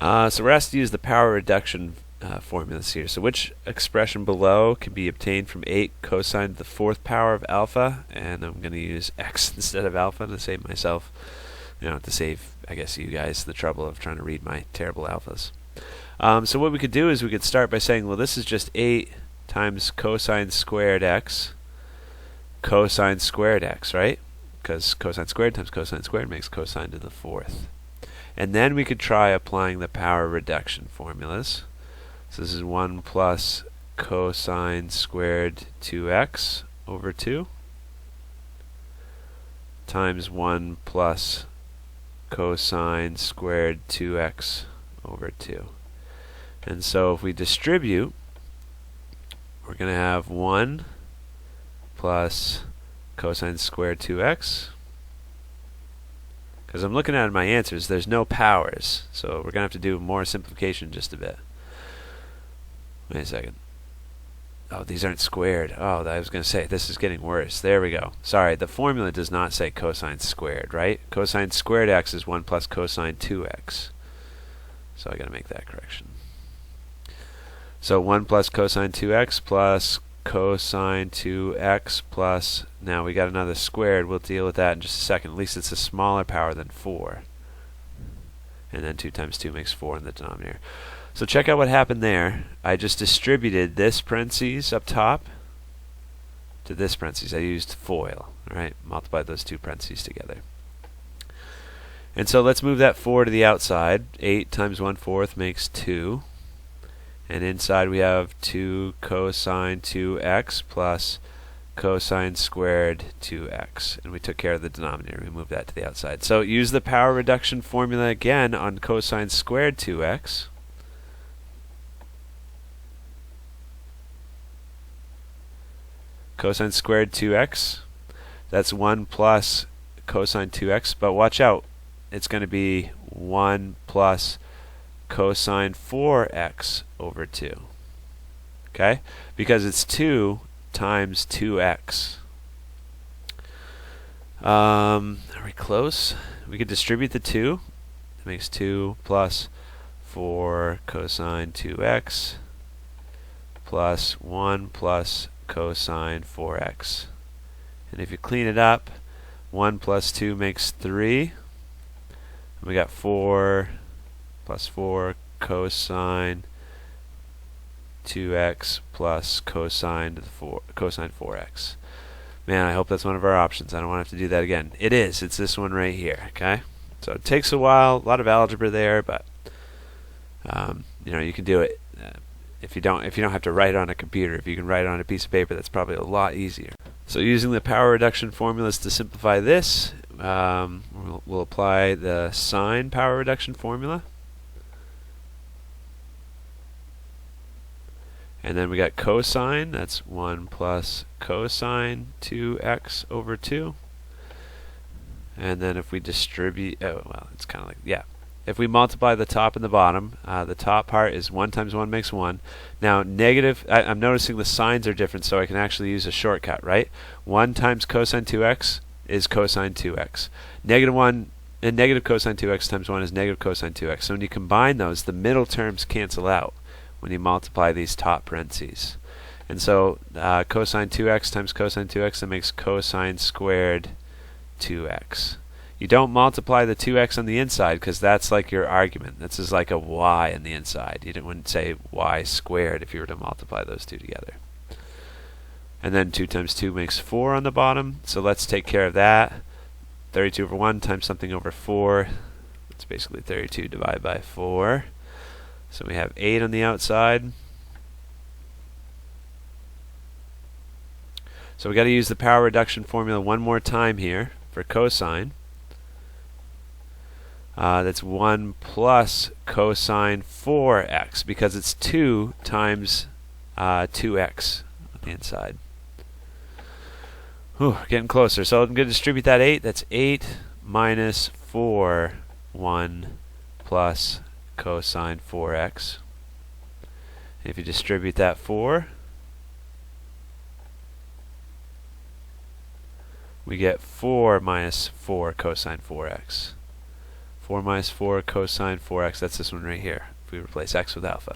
So we're asked to use the power reduction formulas here. So which expression below can be obtained from 8 cosine to the 4th power of alpha? And I'm going to use x instead of alpha to save myself, to save, I guess, you guys the trouble of trying to read my terrible alphas. So what we could do is we could start by saying, well, this is just 8 times cosine squared x, cosine squared x, right? Because cosine squared times cosine squared makes cosine to the 4th. And then we could try applying the power reduction formulas. So this is 1 plus cosine squared 2x over 2 times 1 plus cosine squared 2x over 2. And so if we distribute, we're going to have 1 plus cosine squared 2x. Because I'm looking at my answers, there's no powers. So we're going to have to do more simplification just a bit. Wait a second. Oh, these aren't squared. Oh, I was going to say, this is getting worse. There we go. Sorry, the formula does not say cosine squared, right? Cosine squared x is 1 plus cosine 2x. So I got to make that correction. So 1 plus cosine 2x plus cosine 2x plus, now we got another squared. We'll deal with that in just a second. At least it's a smaller power than 4. And then 2 times 2 makes 4 in the denominator. So check out what happened there. I just distributed this parentheses up top to this parentheses. I used FOIL, right? Multiplied those two parentheses together. And so let's move that 4 to the outside. 8 times 1/4 makes 2. And inside we have 2 cosine 2x plus cosine squared 2x. And we took care of the denominator. We moved that to the outside. So use the power reduction formula again on cosine squared 2x. Cosine squared 2x, that's 1 plus cosine 2x, but watch out, it's going to be 1 plus cosine 4x over 2. Okay? Because it's 2 times 2x. Are we close? We could distribute the 2. That makes 2 plus 4 cosine 2x plus 1 plus cosine 4x. And if you clean it up, 1 plus 2 makes 3. We got 4 plus 4 cosine 2x plus cosine to the 4 cosine 4x. Man, I hope that's one of our options. I don't want to have to do that again. It is. It's this one right here. Okay. So it takes a while, a lot of algebra there, but you can do it. If you don't have to write it on a computer, if you can write it on a piece of paper, that's probably a lot easier. So using the power reduction formulas to simplify this, we'll apply the sine power reduction formula. And then we got cosine, that's 1 plus cosine 2x over 2. And then if we distribute, it's kind of like, yeah. If we multiply the top and the bottom, the top part is 1 times 1 makes 1. Now negative, I'm noticing the signs are different, so I can actually use a shortcut, right? 1 times cosine 2x is cosine 2x. Negative 1 and negative cosine 2x times 1 is negative cosine 2x. So when you combine those, the middle terms cancel out when you multiply these top parentheses. And so cosine 2x times cosine 2x, that makes cosine squared 2x. You don't multiply the 2x on the inside because that's like your argument. This is like a y on the inside. You wouldn't say y squared if you were to multiply those two together. And then 2 times 2 makes 4 on the bottom. So let's take care of that. 32 over 1 times something over 4. It's basically 32 divided by 4. So we have 8 on the outside. So we got to use the power reduction formula one more time here for cosine. That's 1 plus cosine 4x because it's 2 times 2x on the inside. Whew, getting closer. So I'm going to distribute that 8. That's 8 minus 4, 1 plus cosine 4x. If you distribute that 4, we get 4 minus 4 cosine 4x. 4 minus 4 cosine 4x, that's this one right here, if we replace x with alpha.